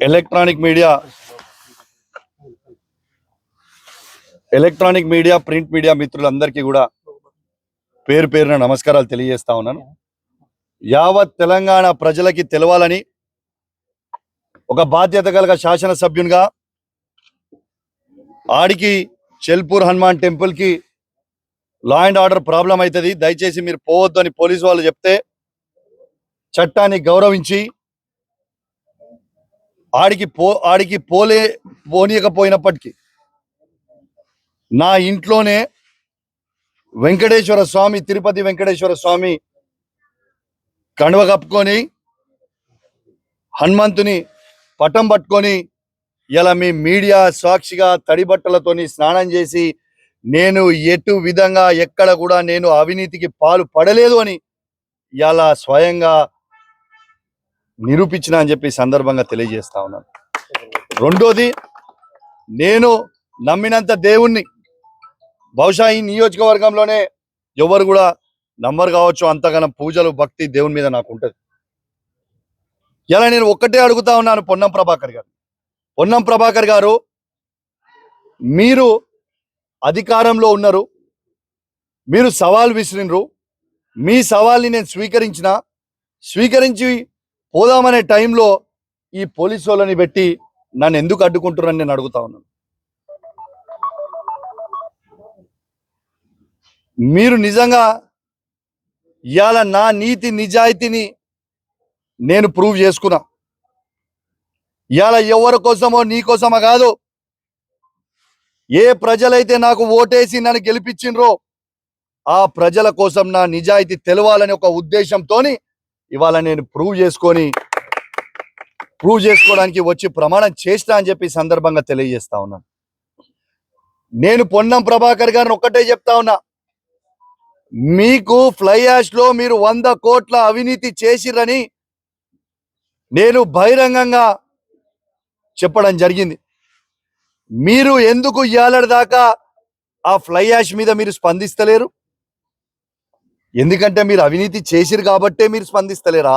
Electronic media print media మిత్రులందరికీ కూడా పేరు పేరున నమస్కారాలు తెలియజేస్తా ఉన్నాను. యావత్ తెలంగాణ ప్రజలకి తెలవాలని ఒక బాధ్యత గల శాసనసభ్యునిగా ఆడికి చెల్పూర్ హనుమాన్ టెంపుల్ కి లా అండ్ ఆర్డర్ ప్రాబ్లం అవుతుంది, దయచేసి మీరు పోవద్దు అని పోలీసు వాళ్ళు చెప్తే చట్టాన్ని గౌరవించి ఆడికి పోనీయకపోయినప్పటికీ నా ఇంట్లోనే వెంకటేశ్వర స్వామి, తిరుపతి వెంకటేశ్వర స్వామి కండువ కప్పుకొని హనుమంతుని పటం పట్టుకొని ఇలా మీ మీడియా సాక్షిగా తడి బట్టలతోని స్నానం చేసి నేను ఎటు విధంగా ఎక్కడ కూడా నేను అవినీతికి పాలు పడలేదు అని ఇలా స్వయంగా నిరూపించిన అని చెప్పి సందర్భంగా తెలియజేస్తా ఉన్నాను. రెండోది, నేను నమ్మినంత దేవుణ్ణి బహుశా ఈ నియోజకవర్గంలోనే ఎవరు కూడా నమ్మరు కావచ్చు, అంతగానం పూజలు భక్తి దేవుని మీద నాకు ఉంటుంది. ఇలా నేను ఒక్కటే అడుగుతా ఉన్నాను పొన్నం ప్రభాకర్ గారు, మీరు అధికారంలో ఉన్నారు, మీరు సవాల్ విసిరినరు, మీ సవాల్ని నేను స్వీకరించి పోదామనే టైంలో ఈ పోలీసు వాళ్ళని పెట్టి నన్ను ఎందుకు అడ్డుకుంటున్నారని నేను అడుగుతా ఉన్నాను. మీరు నిజంగా ఇవాళ నా నీతి నిజాయితీని నేను ప్రూవ్ చేసుకున్నా. ఇవాళ ఎవరి కోసమో నీ కోసమో కాదు, ఏ ప్రజలైతే నాకు ఓటేసి నన్ను గెలిపించిండ్రో ఆ ప్రజల కోసం నా నిజాయితీ తెలవాలని ఒక ఉద్దేశంతో ఇవాళ నేను ప్రూవ్ చేసుకోవడానికి వచ్చి ప్రమాణం చేస్తా అని చెప్పి సందర్భంగా తెలియజేస్తా ఉన్నాను. నేను పొన్నం ప్రభాకర్ గారిని ఒక్కటే చెప్తా ఉన్నా, మీకు ఫ్లై యాష్ లో మీరు 100 కోట్ల అవినీతి చేసిరని నేను బహిరంగంగా చెప్పడం జరిగింది. మీరు ఎందుకు ఇయాలటి దాకా ఆ ఫ్లై యాష్ మీద మీరు స్పందిస్తలేరు? ఎందుకంటే మీరు అవినీతి చేసిరు కాబట్టే మీరు స్పందిస్తలేరా?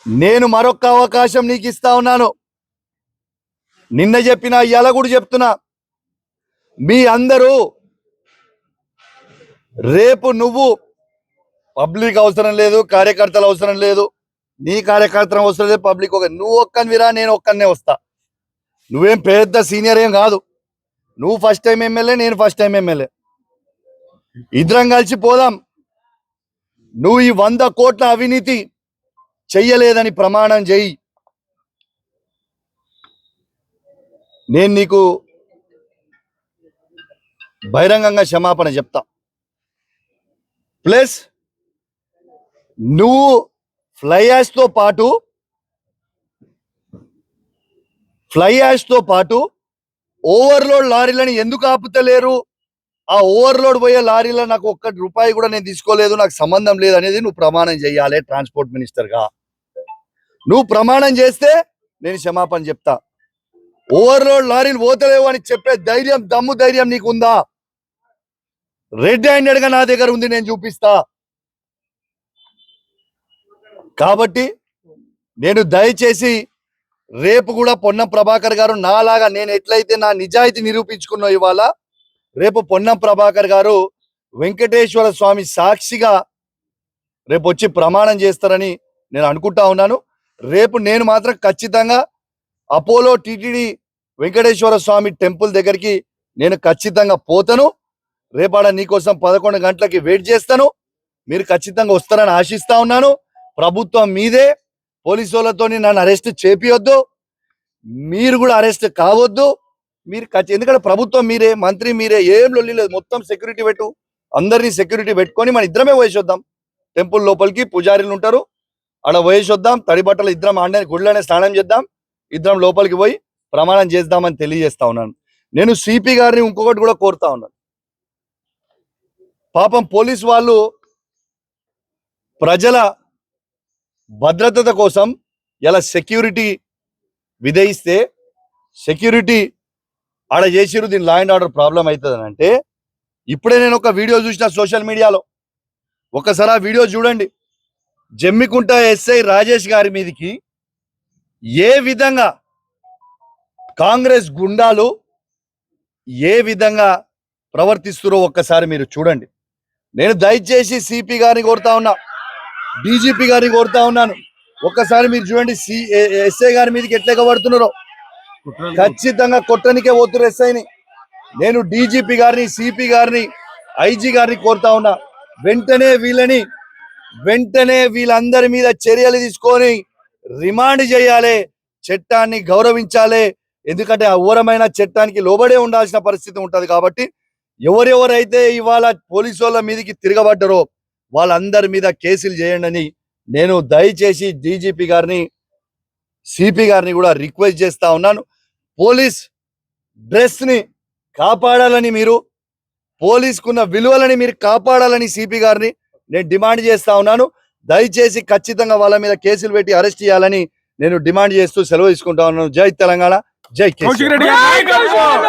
నేను మరొక అవకాశం నీకు ఇస్తా ఉన్నాను. నిన్న చెప్పినా ఇవాళ కూడా చెప్తున్నా, మీ అందరూ రేపు నువ్వు పబ్లిక్ అవసరం లేదు, కార్యకర్తలు అవసరం లేదు, నీ కార్యకర్తలు అవసరం లేదు, పబ్లిక్ నువ్వు ఒక్కనివిరా, నేను ఒక్కనే వస్తా. నువ్వేం పెద్ద సీనియర్ ఏం కాదు, నువ్వు ఫస్ట్ టైం ఎమ్మెల్యే, నేను ఫస్ట్ టైం ఎమ్మెల్యే, ఇద్దరం కలిసి పోదాం. నువ్వు ఈ 100 కోట్ల అవినీతి చెయ్యలేదని ప్రమాణం చేయి, నేను నీకు బహిరంగంగా క్షమాపణ చెప్తా. ప్లస్ నువ్వు ఫ్లై యాష్తో పాటు ఓవర్లోడ్ లారీలను ఎందుకు ఆపుతలేరు? ఆ ఓవర్లోడ్ పోయే లారీలో నాకు ₹1 కూడా నేను తీసుకోలేదు, నాకు సంబంధం లేదు అనేది నువ్వు ప్రమాణం చేయాలి. ట్రాన్స్పోర్ట్ మినిస్టర్గా నువ్వు ప్రమాణం చేస్తే నేను క్షమాపణ చెప్తా. ఓవర్లోడ్ లారీలు పోతలేవు అని చెప్పే ధైర్యం నీకు ఉందా? రెడ్ హ్యాండెడ్ గా నా దగ్గర ఉంది, నేను చూపిస్తా. కాబట్టి నేను దయచేసి రేపు కూడా పొన్నం ప్రభాకర్ గారు నాలాగా నేను ఎట్లయితే నా నిజాయితీ నిరూపించుకున్నా, ఇవాళ రేపు పొన్నం ప్రభాకర్ గారు వెంకటేశ్వర స్వామి సాక్షిగా రేపు వచ్చి ప్రమాణం చేస్తారని నేను అనుకుంటా ఉన్నాను. రేపు నేను మాత్రం ఖచ్చితంగా అపోలో టిటిడి వెంకటేశ్వర స్వామి టెంపుల్ దగ్గరికి నేను ఖచ్చితంగా పోతాను. రేపాడ నీకోసం 11 గంటలకి వెయిట్ చేస్తాను. మీరు ఖచ్చితంగా వస్తారని ఆశిస్తా ఉన్నాను. ప్రభుత్వం మీదే, పోలీసు వాళ్ళతో నన్ను అరెస్ట్ చేపియొద్దు, మీరు కూడా అరెస్ట్ కావద్దు. మీరు ఎందుకంటే ప్రభుత్వం మీరే, మంత్రి మీరే, ఏం లొల్లి లేదు. మొత్తం సెక్యూరిటీ పెట్టు, అందరినీ సెక్యూరిటీ పెట్టుకొని మన ఇద్దరమే పోయేసొద్దాం. టెంపుల్ లోపలికి పూజారీలు ఉంటారు, ఆడ పోయేసొద్దాం. తడి బట్టలు ఇద్దరం ఆడనే గుడిలోనే స్నానం చేద్దాం, ఇద్దరం లోపలికి పోయి ప్రమాణం చేద్దామని తెలియజేస్తా ఉన్నాను. నేను సిపి గారిని ఇంకొకటి కూడా కోరుతా ఉన్నాను. పాపం పోలీసు వాళ్ళు ప్రజల భద్రత కోసం ఇలా సెక్యూరిటీ విధిస్తే సెక్యూరిటీ ఆడ చేసిరు, దీని లా అండ్ ఆర్డర్ ప్రాబ్లం అవుతుంది అని అంటే, ఇప్పుడే నేను ఒక వీడియో చూసిన సోషల్ మీడియాలో, ఒకసారి ఆ వీడియో చూడండి. జమ్మికుంట ఎస్ఐ రాజేష్ గారి మీదకి ఏ విధంగా కాంగ్రెస్ గుండాలు ఏ విధంగా ప్రవర్తిస్తారో ఒక్కసారి మీరు చూడండి. నేను దయచేసి సిపి గారిని కోరుతా ఉన్నా, డీజీపీ గారిని కోరుతా ఉన్నాను, ఒక్కసారి మీరు చూడండి ఎస్ఐ గారి మీదకి ఎట్లా ఎగబడుతున్నారో. ఖచ్చితంగా కొట్టనికే పోతున్నారు ఎస్ఐని. నేను డీజీపీ గారిని, సిపి గారిని, ఐజీ గారిని కోరుతా ఉన్నా, వెంటనే వీళ్ళందరి మీద చర్యలు తీసుకొని రిమాండ్ చేయాలి, చట్టాన్ని గౌరవించాలి. ఎందుకంటే ఆ ఘోరమైన చట్టానికి లోబడే ఉండాల్సిన పరిస్థితి ఉంటది. కాబట్టి ఎవరెవరైతే ఇవాళ పోలీసు వాళ్ళ మీదకి తిరగబడ్డారో వాళ్ళందరి మీద కేసులు చేయండి అని నేను దయచేసి డీజీపీ గారిని, సిపి గారిని కూడా రిక్వెస్ట్ చేస్తా ఉన్నాను. పోలీస్ డ్రెస్ ని కాపాడాలని, మీరు పోలీసుకున్న విలువలని మీరు కాపాడాలని సిపి గారిని నేను డిమాండ్ చేస్తా ఉన్నాను. దయచేసి ఖచ్చితంగా వాళ్ళ మీద కేసులు పెట్టి అరెస్ట్ చేయాలని నేను డిమాండ్ చేస్తూ సెలవు తీసుకుంటా ఉన్నాను. జై తెలంగాణ, జై కేసీఆర్.